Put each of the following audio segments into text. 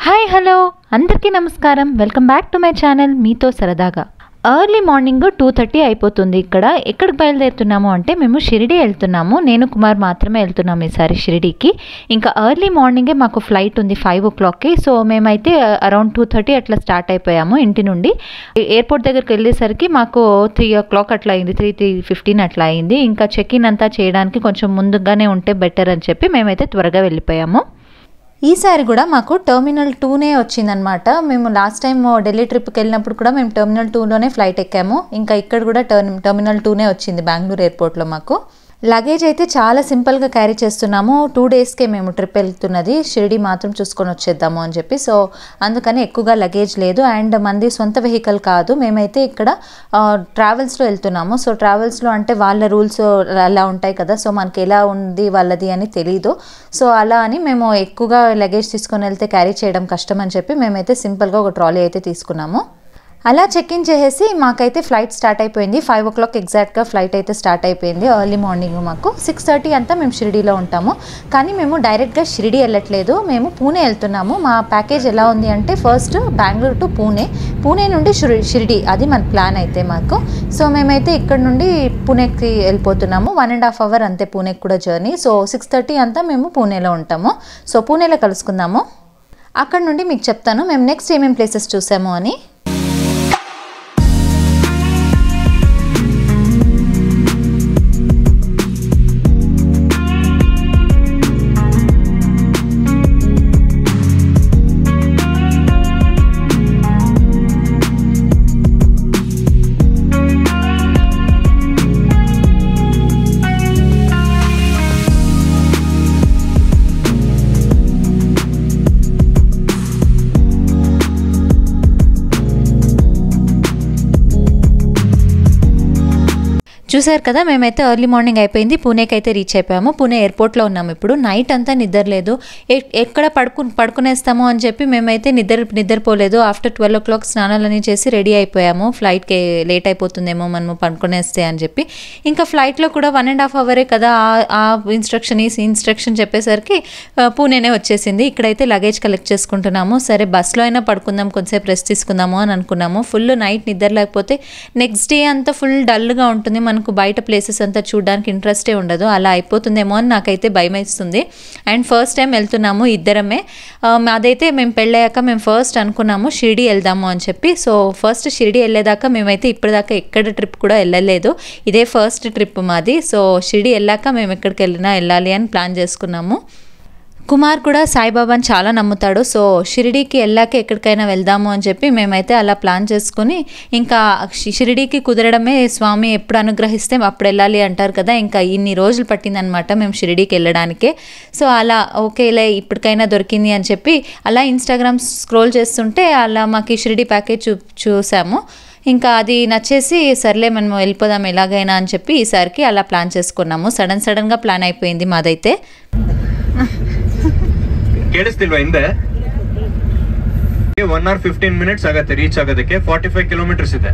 Hi hello అందరికీ నమస్కారం. Welcome back to my channel మీతో సరదాగా. ఎర్లీ మార్నింగ్ 2:30 అయిపోతుంది. ఎక్కడికి బయలుదేరుతున్నాము అంటే మేము షిరిడి వెళ్తున్నాము. నేను కుమార్ మాత్రమే వెళ్తున్నాము ఈసారి షిరిడీకి. ఇంకా ఎర్లీ మార్నింగే మాకు ఫ్లైట్ ఉంది 5 o'clockకి. సో మేమైతే అరౌండ్ 2:30 అట్లా స్టార్ట్ అయిపోయాము ఇంటి నుండి. ఎయిర్పోర్ట్ దగ్గరికి వెళ్ళేసరికి మాకు 3 o'clock అట్లా అయింది, 3:15 అట్లా అయింది. ఇంకా చెక్ ఇన్ అంతా చేయడానికి కొంచెం ముందుగానే ఉంటే బెటర్ అని చెప్పి మేమైతే త్వరగా వెళ్ళిపోయాము. ఈసారి కూడా మాకు టర్మినల్ 2నే వచ్చిందనమాట. మేము లాస్ట్ టైం ఢిల్లీ ట్రిప్కి వెళ్ళినప్పుడు కూడా మేము టర్మినల్ 2లోనే ఫ్లైట్ ఎక్కాము. ఇంకా ఇక్కడ కూడా టర్మినల్ 2నే వచ్చింది బెంగళూరు ఎయిర్పోర్ట్లో మాకు. లగేజ్ అయితే చాలా సింపుల్గా క్యారీ చేస్తున్నాము. 2 daysకే మేము ట్రిప్ వెళ్తున్నది. షిరిడి మాత్రం చూసుకొని వచ్చేద్దాము అని చెప్పి. సో అందుకని ఎక్కువగా లగేజ్ లేదు. అండ్ మంది సొంత వెహికల్ కాదు, మేమైతే ఇక్కడ ట్రావెల్స్లో వెళ్తున్నాము. సో ట్రావెల్స్లో అంటే వాళ్ళ రూల్స్ అలా ఉంటాయి కదా, సో మనకి ఎలా ఉంది వాళ్ళది అని తెలీదు. సో అలా అని మేము ఎక్కువగా లగేజ్ తీసుకొని వెళ్తే క్యారీ చేయడం కష్టం అని చెప్పి మేమైతే సింపుల్గా ఒక ట్రాలీ అయితే తీసుకున్నాము. అలా చెక్ ఇన్ చేసేసి మాకైతే ఫ్లైట్ స్టార్ట్ అయిపోయింది. 5 o'clock ఎగ్జాక్ట్గా ఫ్లైట్ అయితే స్టార్ట్ అయిపోయింది. ఎర్లీ మార్నింగ్ మాకు 6:30 అంతా మేము షిరిడీలో ఉంటాము. కానీ మేము డైరెక్ట్గా షిరిడి వెళ్ళట్లేదు, మేము పూణే వెళ్తున్నాము. మా ప్యాకేజ్ ఎలా ఉంది అంటే ఫస్ట్ బెంగళూరు టు పూణే నుండి షిరిడి, అది మన ప్లాన్ అయితే మాకు. సో మేమైతే ఇక్కడ నుండి పూణేకి వెళ్ళిపోతున్నాము. 1.5 hour అంతే పూణేకి కూడా జర్నీ. సో 6:30 అంతా మేము పూణేలో ఉంటాము. సో పూణేలో కలుసుకుందాము. అక్కడ నుండి మీకు చెప్తాను మేము నెక్స్ట్ ఏమేమి ప్లేసెస్ చూసాము అని. చూసారు కదా, మేమైతే ఎర్లీ మార్నింగ్ అయిపోయింది, పూణేకి అయితే రీచ్ అయిపోయాము. పూణే ఎయిర్పోర్ట్లో ఉన్నాము ఇప్పుడు. నైట్ అంతా నిద్రలేదు, ఎక్కడ పడుకునేస్తాము అని చెప్పి మేమైతే నిద్రపోలేదు. ఆఫ్టర్ 12 o'clock స్నానాలని చేసి రెడీ అయిపోయాము. ఫ్లైట్కి లేట్ అయిపోతుందేమో మనము పడుకునేస్తే అని చెప్పి. ఇంకా ఫ్లైట్లో కూడా 1.5 hour కదా, ఆ ఇన్స్ట్రక్షన్ చెప్పేసరికి పూణేనే వచ్చేసింది. ఇక్కడైతే లగేజ్ కలెక్ట్ చేసుకుంటున్నాము. సరే బస్లో అయినా పడుకుందాం, కొంచెంసేపు రెస్ట్ తీసుకుందాము అని అనుకున్నాము. ఫుల్ నైట్ నిద్ర లేకపోతే నెక్స్ట్ డే అంతా ఫుల్ డల్గా ఉంటుంది, మనకు బయట ప్లేసెస్ అంతా చూడడానికి ఇంట్రెస్టే ఉండదు. అలా అయిపోతుందేమో అని నాకైతే భయం వేస్తుంది. అండ్ ఫస్ట్ టైం వెళ్తున్నాము ఇద్దరమే. అదైతే మేము పెళ్ళయ్యాక మేము ఫస్ట్ అనుకున్నాము షిరిడి వెళ్దాము అని చెప్పి. సో ఫస్ట్ షిరిడి వెళ్ళేదాకా మేమైతే ఇప్పటిదాకా ఎక్కడ ట్రిప్ కూడా వెళ్ళలేదు, ఇదే ఫస్ట్ ట్రిప్ మాది. సో షిరిడి వెళ్ళాక మేము ఎక్కడికి వెళ్ళాలి అని ప్లాన్ చేసుకున్నాము. కుమార్ కూడా సాయిబాబాని చాలా నమ్ముతాడు. సో షిరిడీకి వెళ్ళాక ఎక్కడికైనా వెళ్దాము అని చెప్పి మేమైతే అలా ప్లాన్ చేసుకుని, ఇంకా షిరిడీకి కుదరడమే స్వామి ఎప్పుడు అనుగ్రహిస్తే అప్పుడు వెళ్ళాలి అంటారు కదా, ఇంకా ఇన్ని రోజులు పట్టిందనమాట మేము షిరిడీకి వెళ్ళడానికే. సో అలా ఓకేలే ఇప్పటికైనా దొరికింది అని చెప్పి అలా ఇన్స్టాగ్రామ్ స్క్రోల్ చేస్తుంటే అలా మాకు షిరిడీ ప్యాకేజ్ చూసాము. ఇంకా అది నచ్చేసి సర్లే మనం వెళ్ళిపోదాం ఎలాగైనా అని చెప్పి ఈసారికి అలా ಪ್ಲಾನ್ చేసుకున్నాము. సడన్గా ప్లాన్ అయిపోయింది మాదైతే. ಕೇಳಿಸ್ತಿಲ್ವಾ ಹಿಂದೆ? 1 hour 15 minutes ಆಗತ್ತೆ ರೀಚ್ ಆಗೋದಕ್ಕೆ. 45 kilometers ಇದೆ.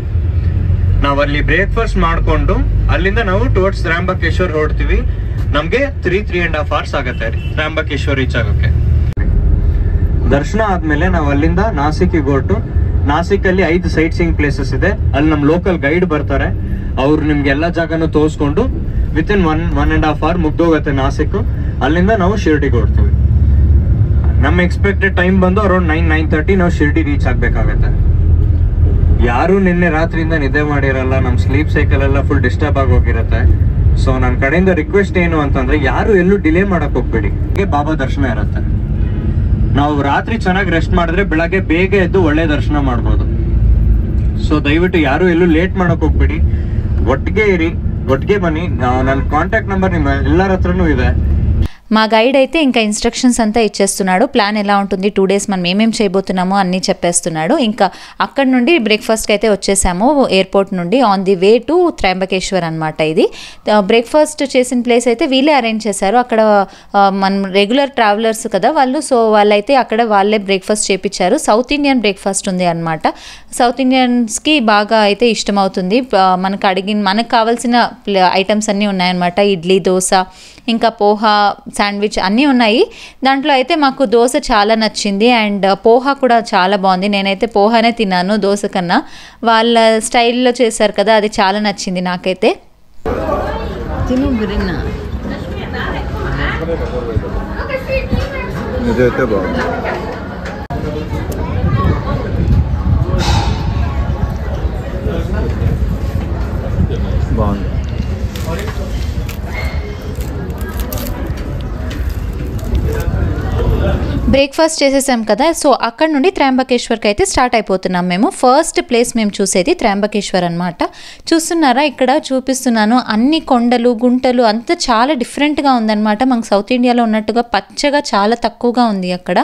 ನಾವು ಅಲ್ಲಿ ಬ್ರೇಕ್ಫಾಸ್ಟ್ ಮಾಡ್ಕೊಂಡು ಅಲ್ಲಿಂದ ನಾವು ಟುವರ್ಡ್ಸ್ ತ್ರ್ಯಂಬಕೇಶ್ವರ್ ಹೊರಡ್ತೀವಿ. ನಮ್ಗೆ 3.5 hours ಆಗತ್ತೆ ತ್ರ್ಯಂಬಕೇಶ್ವರ್ ರೀಚ್ ಆಗೋಕೆ. ದರ್ಶನ ಆದ್ಮೇಲೆ ನಾವು ಅಲ್ಲಿಂದ ನಾಸಿಕ್ಗೆ ಹೊರಟು, ನಾಸಿಕ್ ಅಲ್ಲಿ 5 ಸೈಟ್ ಸೀಯಿಂಗ್ ಪ್ಲೇಸಸ್ ಇದೆ. ಅಲ್ಲಿ ನಮ್ ಲೋಕಲ್ ಗೈಡ್ ಬರ್ತಾರೆ, ಅವ್ರು ನಿಮ್ಗೆ ಎಲ್ಲಾ ಜಾಗನೂ ತೋರಿಸ್ಕೊಂಡು ವಿತ್ ಇನ್ 1.5 hour ಮುಗ್ದೋಗತ್ತೆ ನಾಸಿಕ್. ಅಲ್ಲಿಂದ ನಾವು ಶಿರ್ಡಿಗೆ ಹೊರಡ್ತೀವಿ. ನಮ್ಮ ಎಕ್ಸ್ಪೆಕ್ಟೆಡ್ ಟೈಮ್ ಬಂದು ಅರೌಂಡ್ 9-9:30 ನಾವು ಶಿರ್ಡಿ ರೀಚ್ ಆಗ್ಬೇಕಾಗತ್ತೆ. ಯಾರು ನಿನ್ನೆ ರಾತ್ರಿಯಿಂದ ನಿದ್ದೆ ಮಾಡಿರಲ್ಲ, ನಮ್ ಸ್ಲೀಪ್ ಸೈಕಲ್ ಎಲ್ಲ ಫುಲ್ ಡಿಸ್ಟರ್ಬ್ ಆಗಿ ಹೋಗಿರತ್ತೆ. ಸೊ ನನ್ನ ಕಡೆಯಿಂದ ರಿಕ್ವೆಸ್ಟ್ ಏನು ಅಂತಂದ್ರೆ ಯಾರು ಎಲ್ಲೂ ಡಿಲೇ ಮಾಡಕ್ ಹೋಗ್ಬೇಡಿ. ಬಾಬಾ ದರ್ಶನ ಇರತ್ತೆ. ನಾವು ರಾತ್ರಿ ಚೆನ್ನಾಗಿ ರೆಸ್ಟ್ ಮಾಡಿದ್ರೆ ಬೆಳಗ್ಗೆ ಬೇಗ ಎದ್ದು ಒಳ್ಳೆ ದರ್ಶನ ಮಾಡ್ಬೋದು. ಸೊ ದಯವಿಟ್ಟು ಯಾರು ಎಲ್ಲೂ ಲೇಟ್ ಮಾಡಕ್ ಹೋಗ್ಬೇಡಿ, ಒಟ್ಟಿಗೆ ಇರಿ, ಒಟ್ಟಿಗೆ ಬನ್ನಿ. ನನ್ನ ಕಾಂಟ್ಯಾಕ್ಟ್ ನಂಬರ್ ನಿಮ್ಮ ಎಲ್ಲರ ಹತ್ರನೂ ಇದೆ. మా గైడ్ అయితే ఇంకా ఇన్స్ట్రక్షన్స్ అంతా ఇచ్చేస్తున్నాడు. ప్లాన్ ఎలా ఉంటుంది, 2 days మనం ఏమేమి చేయబోతున్నామో అన్నీ చెప్పేస్తున్నాడు. ఇంకా అక్కడ నుండి బ్రేక్ఫాస్ట్కి అయితే వచ్చేసాము ఎయిర్పోర్ట్ నుండి. On the way to Trimbakeshwar అనమాట. ఇది బ్రేక్ఫాస్ట్ చేసిన ప్లేస్ అయితే వీళ్ళే అరేంజ్ చేశారు. అక్కడ మనం రెగ్యులర్ ట్రావెలర్స్ కదా వాళ్ళు, సో వాళ్ళైతే అక్కడ వాళ్ళే బ్రేక్ఫాస్ట్ చేపించారు. సౌత్ ఇండియన్ బ్రేక్ఫాస్ట్ ఉంది అనమాట. సౌత్ ఇండియన్స్కి బాగా అయితే ఇష్టమవుతుంది. మనకు కావాల్సిన ఐటమ్స్ అన్నీ ఉన్నాయన్నమాట. ఇడ్లీ, దోశ, ఇంకా పోహా, శాండ్విచ్ అన్నీ ఉన్నాయి. దాంట్లో అయితే మాకు దోశ చాలా నచ్చింది అండ్ పోహా కూడా చాలా బాగుంది. నేనైతే పోహానే తిన్నాను దోశ కన్నా. వాళ్ళ స్టైల్లో చేశారు కదా, అది చాలా నచ్చింది నాకైతే. తిను గురిన్నా ఇదైతే బాగుంది. బాగుంది. బ్రేక్ఫాస్ట్ చేసేసాం కదా, సో అక్కడ నుండి త్రయంబకేశ్వర్కి అయితే స్టార్ట్ అయిపోతున్నాం మేము. ఫస్ట్ ప్లేస్ మేము చూసేది త్రయంబకేశ్వర్ అనమాట. చూస్తున్నారా, ఇక్కడ చూపిస్తున్నాను అన్ని కొండలు గుంటలు అంతా చాలా డిఫరెంట్గా ఉందన్నమాట. మనకు సౌత్ ఇండియాలో ఉన్నట్టుగా పచ్చగా చాలా తక్కువగా ఉంది అక్కడ.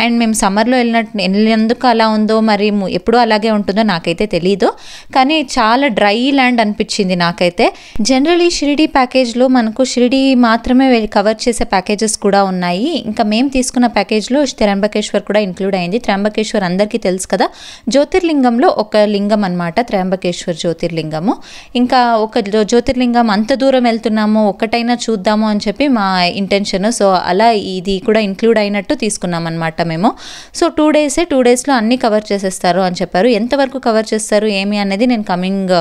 అండ్ మేము సమ్మర్లో వెళ్ళినందుకు అలా ఉందో మరి ఎప్పుడూ అలాగే ఉంటుందో నాకైతే తెలీదు, కానీ చాలా డ్రై ల్యాండ్ అనిపించింది నాకైతే. జనరలీ షిరిడి ప్యాకేజ్లో మనకు షిరిడి మాత్రమే కవర్ చేసే ప్యాకేజెస్ కూడా ఉన్నాయి. ఇంకా మేము తీసుకున్న ప్యాకేజ్లో త్రయంబకేశ్వర్ కూడా ఇంక్లూడ్ అయింది. త్రయంబకేశ్వర్ అందరికీ తెలుసు కదా, జ్యోతిర్లింగంలో ఒక లింగం అనమాట త్రయంబకేశ్వర్ జ్యోతిర్లింగము. ఇంకా ఒక జ్యోతిర్లింగం అంత దూరం వెళ్తున్నాము, ఒక్కటైనా చూద్దాము అని చెప్పి మా ఇంటెన్షన్. సో అలా ఇది కూడా ఇంక్లూడ్ అయినట్టు తీసుకున్నాం అనమాట మేము. సో 2 డేస్లో అన్నీ కవర్ చేసేస్తారు అని చెప్పారు. ఎంతవరకు కవర్ చేస్తారు ఏమి అనేది నేను కమింగ్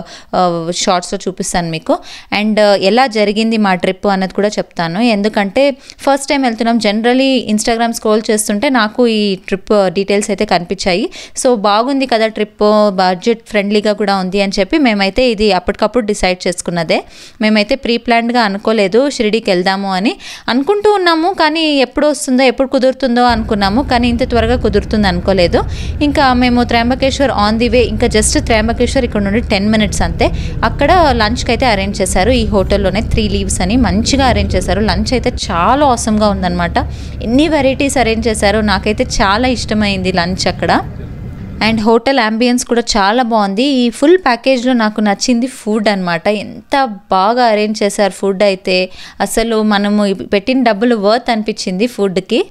షార్ట్స్లో చూపిస్తాను మీకు. అండ్ ఎలా జరిగింది మా ట్రిప్ అన్నది కూడా చెప్తాను. ఎందుకంటే ఫస్ట్ టైం వెళ్తున్నాం. జనరలీ ఇన్స్టాగ్రామ్ స్క్రోల్ చేస్తుంటే నాకు ఈ ట్రిప్ డీటెయిల్స్ అయితే కనిపించాయి. సో బాగుంది కదా ట్రిప్, బడ్జెట్ ఫ్రెండ్లీగా కూడా ఉంది అని చెప్పి మేమైతే ఇది అప్పటికప్పుడు డిసైడ్ చేసుకున్నదే. మేమైతే ప్రీ ప్లాన్డ్గా అనుకోలేదు షిరిడీకి వెళ్దాము అని. అనుకుంటూ ఉన్నాము కానీ ఎప్పుడు వస్తుందో ఎప్పుడు కుదురుతుందో అనుకున్నాము, కానీ ఇంత త్వరగా కుదురుతుంది అనుకోలేదు. ఇంకా మేము త్రయంబకేశ్వర్ ఆన్ ది వే, ఇంకా జస్ట్ త్రయంబకేశ్వర్ ఇక్కడ నుండి 10 minutes అంతే. అక్కడ లంచ్కి అయితే అరేంజ్ చేశారు ఈ హోటల్లోనే. 3 leaves అని మంచిగా అరేంజ్ చేశారు. లంచ్ అయితే చాలా ఆసమ్గా ఉందన్నమాట. ఎన్ని వెరైటీస్ అరేంజ్ చేశారో నాకైతే చాలా ఇష్టమైంది లంచ్ అక్కడ. అండ్ హోటల్ అంబియన్స్ కూడా చాలా బాగుంది. ఈ ఫుల్ ప్యాకేజ్లో నాకు నచ్చింది ఫుడ్ అనమాట. ఎంత బాగా అరేంజ్ చేశారు ఫుడ్ అయితే, అసలు మనము పెట్టిన డబ్బులు వర్త్ అనిపించింది ఫుడ్కి.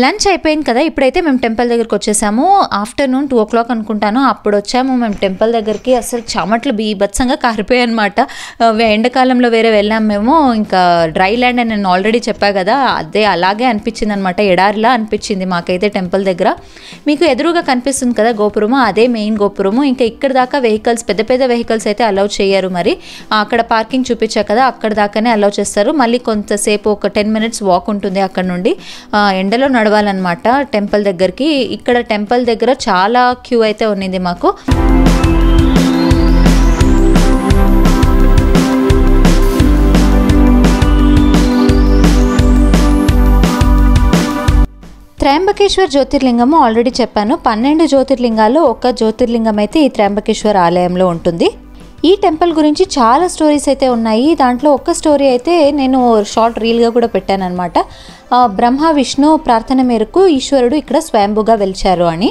లంచ్ అయిపోయింది కదా, ఇప్పుడైతే మేము టెంపుల్ దగ్గరికి వచ్చేసాము. ఆఫ్టర్నూన్ 2 o'clock అనుకుంటాను అప్పుడు వచ్చాము మేము టెంపుల్ దగ్గరికి. అసలు చెమట్లు బీభత్సంగా కారిపోయాయి అనమాట. ఎండాకాలంలో వేరే వెళ్ళాం మేము. ఇంకా డ్రై ల్యాండ్ అని నేను ఆల్రెడీ చెప్పా కదా, అదే అలాగే అనిపించింది అనమాట. ఎడారిలా అనిపించింది మాకైతే టెంపుల్ దగ్గర. మీకు ఎదురుగా కనిపిస్తుంది కదా గోపురము, అదే మెయిన్ గోపురము. ఇంకా ఇక్కడ దాకా వెహికల్స్, పెద్ద పెద్ద వెహికల్స్ అయితే అలౌ చేయరు. మరి అక్కడ పార్కింగ్ చూపించా కదా, అక్కడ దాకానే అలౌ చేస్తారు. మళ్ళీ కొంతసేపు ఒక 10 minutes వాక్ ఉంటుంది అక్కడ నుండి. ఎండలో నడవాలన్నమాట టెంపుల్ దగ్గరికి. ఇక్కడ టెంపుల్ దగ్గర చాలా క్యూ అయితే ఉన్నింది మాకు. త్రయంబకేశ్వర్ జ్యోతిర్లింగము ఆల్రెడీ చెప్పాను. 12 జ్యోతిర్లింగాల్లో ఒక జ్యోతిర్లింగం అయితే ఈ త్రయంబకేశ్వర్ ఆలయంలో ఉంటుంది. ఈ టెంపుల్ గురించి చాలా స్టోరీస్ అయితే ఉన్నాయి. దాంట్లో ఒక స్టోరీ అయితే నేను షార్ట్ రీల్గా కూడా పెట్టాను అనమాట. బ్రహ్మ విష్ణు ప్రార్థన మేరకు ఈశ్వరుడు ఇక్కడ స్వయంభుగా వెలిచారు అని.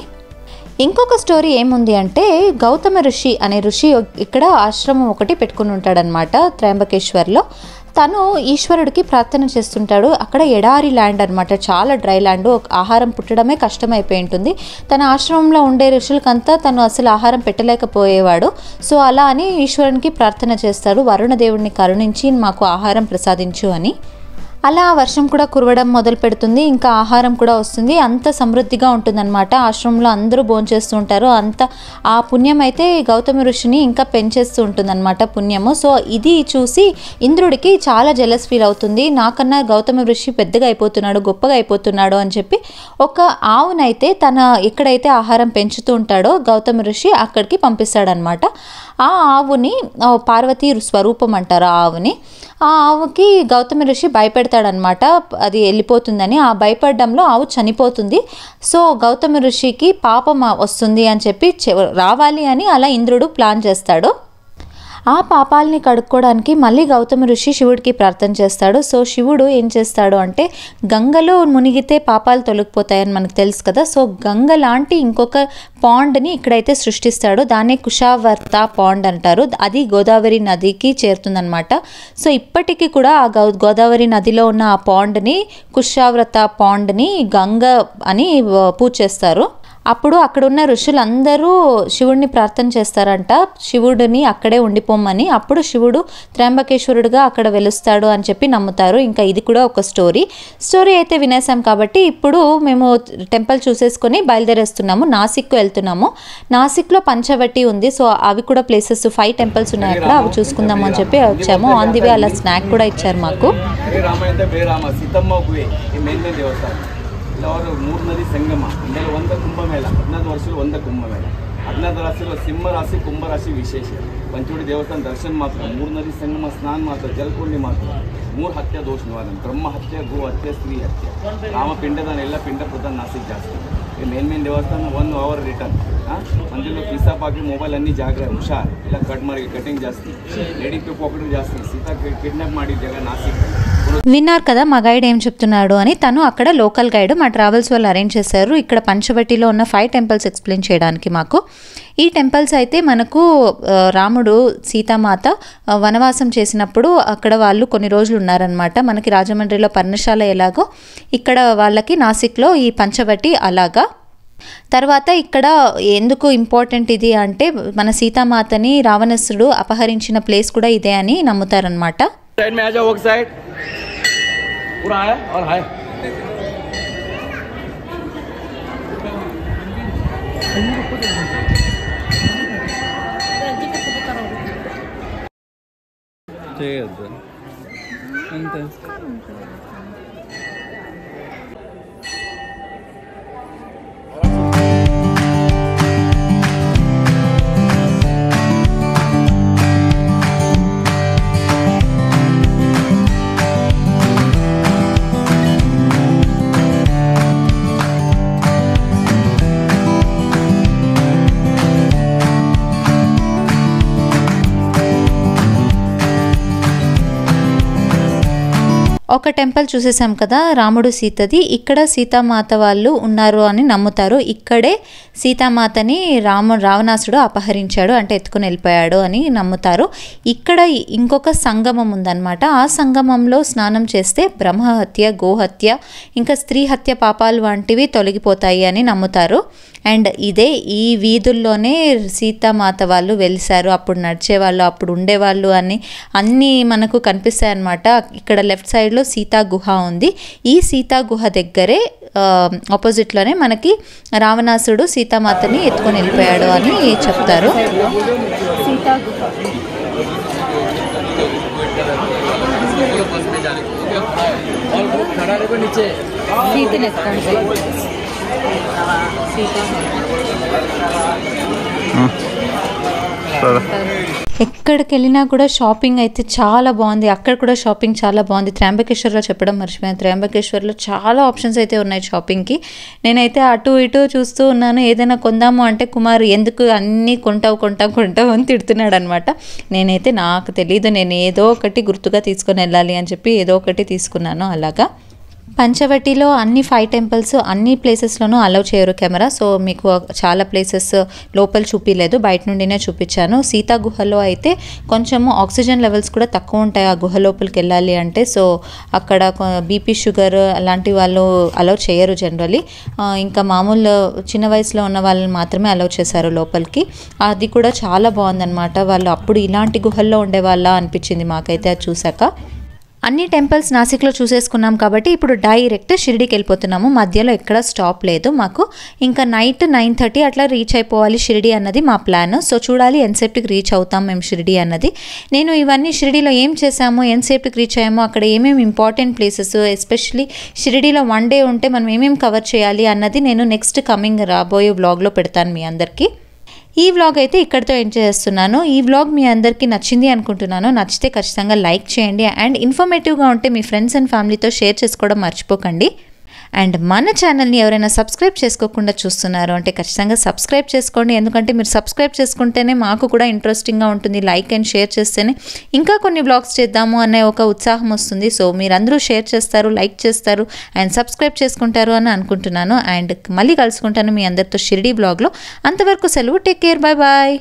ఇంకొక స్టోరీ ఏముంది అంటే, గౌతమ ఋషి అనే ఋషి ఇక్కడ ఆశ్రమం ఒకటి పెట్టుకుని ఉంటాడనమాట త్రయంబకేశ్వర్లో. తను ఈశ్వరుడికి ప్రార్థన చేస్తుంటాడు. అక్కడ ఎడారి ల్యాండ్ అనమాట, చాలా డ్రై ల్యాండ్. ఆహారం పుట్టడమే కష్టమైపోయి ఉంటుంది. తన ఆశ్రమంలో ఉండే ఋషులకంతా తను అసలు ఆహారం పెట్టలేకపోయేవాడు. సో అలా అని ఈశ్వరునికి ప్రార్థన చేస్తాడు, వరుణ దేవుడిని కరుణించి మాకు ఆహారం ప్రసాదించు అని. అలా వర్షం కూడా కురవడం మొదలు పెడుతుంది, ఇంకా ఆహారం కూడా వస్తుంది. అంత సమృద్ధిగా ఉంటుందన్నమాట. ఆశ్రమంలో అందరూ భోంచేస్తూ ఉంటారు. అంత ఆ పుణ్యం అయితే గౌతమ ఋషిని ఇంకా పెంచేస్తూ ఉంటుందన్నమాట పుణ్యము. సో ఇది చూసి ఇంద్రుడికి చాలా జెలస్ ఫీల్ అవుతుంది. నాకన్నా గౌతమ ఋషి పెద్దగా అయిపోతున్నాడు, గొప్పగా అయిపోతున్నాడు అని చెప్పి ఒక ఆవునైతే తన ఎక్కడైతే ఆహారం పెంచుతూ ఉంటాడో గౌతమ ఋషి అక్కడికి పంపిస్తాడనమాట. ఆ ఆవుని పార్వతీ స్వరూపం అంటారు ఆ ఆవుని. ఆ ఆవుకి గౌతమ ఋషి భయపెడతాడనమాట, అది వెళ్ళిపోతుందని. ఆ భయపడడంలో ఆవు చనిపోతుంది. సో గౌతమ ఋషికి పాపం వస్తుంది అని చెప్పి రావాలి అని అలా ఇంద్రుడు ప్లాన్ చేస్తాడు. ఆ పాపాలని కడుక్కోవడానికి మళ్ళీ గౌతమ ఋషి శివుడికి ప్రార్థన చేస్తాడు. సో శివుడు ఏం చేస్తాడు అంటే గంగలో మునిగితే పాపాలు తొలగిపోతాయని మనకు తెలుసు కదా. సో గంగ లాంటి ఇంకొక పాండ్ని ఇక్కడైతే సృష్టిస్తాడు. దాన్నే కుషావర్త పాండ్ అంటారు. అది గోదావరి నదికి చేరుతుందనమాట. సో ఇప్పటికీ కూడా ఆ గోదావరి నదిలో ఉన్న ఆ పాండ్ని కుషావ్రత పాండ్ని గంగ అని పూజ చేస్తారు. అప్పుడు అక్కడున్న ఋషులందరూ శివుడిని ప్రార్థన చేస్తారంట, శివుడిని అక్కడే ఉండిపోమని. అప్పుడు శివుడు త్రయంబకేశ్వరుడుగా అక్కడ వెలుస్తాడు అని చెప్పి నమ్ముతారు. ఇంకా ఇది కూడా ఒక స్టోరీ అయితే వినేసాం కాబట్టి ఇప్పుడు మేము టెంపుల్ చూసేసుకొని బయలుదేరేస్తున్నాము. నాసిక్కు వెళ్తున్నాము. నాసిక్లో పంచవటి ఉంది. సో అవి కూడా ప్లేసెస్ 5 టెంపుల్స్ ఉన్నాయి అక్కడ, అవి చూసుకుందాము అని చెప్పి వచ్చాము. ఆన్ ది వే అలా స్నాక్ కూడా ఇచ్చారు మాకు. ಅವರು 3 ನದಿ ಸಂಗಮ ಅಂದರೆ 1 ಕುಂಭಮೇಳ 14 ವರ್ಷಗಳು 1 ಕುಂಭಮೇಳ 14 ರಾಶಿಗಳು ಸಿಂಹ ರಾಶಿ ಕುಂಭ ರಾಶಿ ವಿಶೇಷ ಪಂಚವಟಿ ದೇವಸ್ಥಾನ ದರ್ಶನ ಮಾತ್ರ 3 ನದಿ ಸಂಗಮ ಸ್ನಾನ ಮಾತ್ರ ಜಲಪೂರ್ಣಿ ಮಾತ್ರ 3 ಹತ್ಯೆ ದೋಷ ನಿವಾರಣೆ ಬ್ರಹ್ಮ ಹತ್ಯೆ ಗೋ ಹತ್ಯೆ ಸ್ತ್ರೀ ಹತ್ಯೆ ರಾಮ ಪಿಂಡದಾನ ಎಲ್ಲ ಪಿಂಡ ಪ್ರದಾನ ನಾಸಿಕ್ ಜಾಸ್ತಿ ಮೇನ್ ದೇವಸ್ಥಾನ 1 ಅವರ್ ರಿಟರ್ನ್ ಮಂದಿರ ಪಿಸಾಪ್ ಹಾಕಿ ಮೊಬೈಲ್ ಅನ್ನಿ ಜಾಗ್ರ ಹುಷಾರ್ ಇಲ್ಲ ಕಟ್ ಮಾಡಿ ಕಟಿಂಗ್ ಜಾಸ್ತಿ ಲೇಡಿ ಪಾಕೆಟ್ ಜಾಸ್ತಿ ಸೀತಾ ಕಿಡ್ನಾಪ್ ಮಾಡಿದ ಜಾಗ ನಾಸಿಕ್. విన్నారు కదా మా గైడ్ ఏం చెప్తున్నాడు అని. తను అక్కడ లోకల్ గైడ్, మా ట్రావెల్స్ వాళ్ళు అరేంజ్ చేశారు ఇక్కడ పంచవటిలో ఉన్న 5 టెంపుల్స్ ఎక్స్ప్లెయిన్ చేయడానికి మాకు. ఈ టెంపుల్స్ అయితే మనకు రాముడు సీతామాత వనవాసం చేసినప్పుడు అక్కడ వాళ్ళు కొన్ని రోజులు ఉన్నారనమాట. మనకి రాజమండ్రిలో పర్ణశాల ఎలాగో ఇక్కడ వాళ్ళకి నాసిక్లో ఈ పంచవటి అలాగా. తర్వాత ఇక్కడ ఎందుకు ఇంపార్టెంట్ ఇది అంటే మన సీతామాతని రావణాసురుడు అపహరించిన ప్లేస్ కూడా ఇదే అని నమ్ముతారనమాట. साइड में आ जाओ, एक साइड पूरा है और है ఒక టెంపుల్ చూసేసాం కదా రాముడు సీతది. ఇక్కడ సీతామాత వాళ్ళు ఉన్నారు అని నమ్ముతారు. ఇక్కడే సీతామాతని రావణాసుడు అపహరించాడు అంటే ఎత్తుకుని వెళ్ళిపోయాడు అని నమ్ముతారు. ఇక్కడ ఇంకొక సంగమం ఉందన్నమాట. ఆ సంగమంలో స్నానం చేస్తే బ్రహ్మహత్య గోహత్య ఇంకా స్త్రీ హత్య పాపాలు వంటివి తొలగిపోతాయి అని నమ్ముతారు. అండ్ ఇదే ఈ వీధుల్లోనే సీతామాత వాళ్ళు వెలిసారు, అప్పుడు నడిచేవాళ్ళు, అప్పుడు ఉండేవాళ్ళు అని అన్నీ మనకు కనిపిస్తాయి అన్నమాట. ఇక్కడ లెఫ్ట్ సైడ్లో సీతా గుహ ఉంది. ఈ సీతా గుహ దగ్గరే ఆపోజిట్లోనే మనకి రావణాసుడు సీతామాతని ఎత్తుకొని వెళ్ళిపోయాడు అని చెప్తారు. సీతా గుహ ఎక్కడికి వెళ్ళినా కూడా షాపింగ్ అయితే చాలా బాగుంది. అక్కడ కూడా షాపింగ్ చాలా బాగుంది. త్రయంబకేశ్వర్లో చెప్పడం మర్చిపోయాను. త్రయంబకేశ్వర్లో చాలా ఆప్షన్స్ అయితే ఉన్నాయి షాపింగ్కి. నేనైతే అటు ఇటు చూస్తూ ఉన్నాను. ఏదైనా కొందాము అంటే కుమార్ ఎందుకు అన్నీ కొంటావు అని తిడుతున్నాడు అనమాట. నేనైతే నాకు తెలీదు, నేను ఏదో ఒకటి గుర్తుగా తీసుకొని వెళ్ళాలి అని చెప్పి ఏదో ఒకటి తీసుకున్నాను. అలాగా పంచవటిలో అన్ని 5 టెంపుల్స్ అన్ని ప్లేసెస్లోనూ అలౌ చేయరు కెమెరా. సో మీకు చాలా ప్లేసెస్ లోపల చూపించలేదు, బయట నుండినే చూపించాను. సీతా గుహలో అయితే కొంచెము ఆక్సిజన్ లెవెల్స్ కూడా తక్కువ ఉంటాయి ఆ గుహ లోపలికి వెళ్ళాలి అంటే. సో అక్కడ బీపీ షుగర్ అలాంటి వాళ్ళు అలౌ చేయరు జనరలీ. ఇంకా మామూలు చిన్న వయసులో ఉన్న వాళ్ళని మాత్రమే అలౌ చేశారు లోపలికి. అది కూడా చాలా బాగుందన్నమాట. వాళ్ళు అప్పుడు ఇలాంటి గుహల్లో ఉండేవాళ్ళ అనిపించింది మాకైతే అది చూసాక. అన్ని టెంపుల్స్ నాసిక్లో చూసేసుకున్నాం కాబట్టి ఇప్పుడు డైరెక్ట్ షిరిడీకి వెళ్ళిపోతున్నాము. మధ్యలో ఎక్కడ స్టాప్ లేదు మాకు. ఇంకా నైట్ 9:30 అట్లా రీచ్ అయిపోవాలి షిరిడీ అన్నది మా ప్లాన్. సో చూడాలి ఎంతసేపుకి రీచ్ అవుతాం మేము షిరిడీ అన్నది. నేను ఇవన్నీ షిరిడీలో ఏం చేసాము, ఎంతసేపుకి రీచ్ అయ్యామో, అక్కడ ఏమేమి ఇంపార్టెంట్ ప్లేసెస్, ఎస్పెషలీ షిరిడీలో 1 డే ఉంటే మనం ఏమేమి కవర్ చేయాలి అన్నది నేను నెక్స్ట్ కమింగ్ రాబోయే వ్లాగ్లో పెడతాను మీ అందరికీ. ఈ వ్లాగ్ అయితే ఇక్కడితో ఎంజాయ్ చేస్తున్నాను. ఈ వ్లాగ్ మీ అందరికీ నచ్చింది అనుకుంటున్నాను. నచ్చితే ఖచ్చితంగా లైక్ చేయండి. అండ్ ఇన్ఫర్మేటివ్గా ఉంటే మీ ఫ్రెండ్స్ అండ్ ఫ్యామిలీతో షేర్ చేసుకోవడం మర్చిపోకండి. అండ్ మన ఛానల్ని ఎవరైనా సబ్స్క్రైబ్ చేసుకోకుండా చూస్తున్నారు అంటే ఖచ్చితంగా సబ్స్క్రైబ్ చేసుకోండి. ఎందుకంటే మీరు సబ్స్క్రైబ్ చేసుకుంటేనే మాకు కూడా ఇంట్రెస్టింగ్గా ఉంటుంది. లైక్ అండ్ షేర్ చేస్తేనే ఇంకా కొన్ని బ్లాగ్స్ చేద్దాము అనే ఒక ఉత్సాహం వస్తుంది. సో మీరందరూ షేర్ చేస్తారు, లైక్ చేస్తారు అండ్ సబ్స్క్రైబ్ చేసుకుంటారు అని అనుకుంటున్నాను. అండ్ మళ్ళీ కలుసుకుంటాను మీ అందరితో షిరిడి బ్లాగ్లో. అంతవరకు సెలవు. Take care. Bye bye.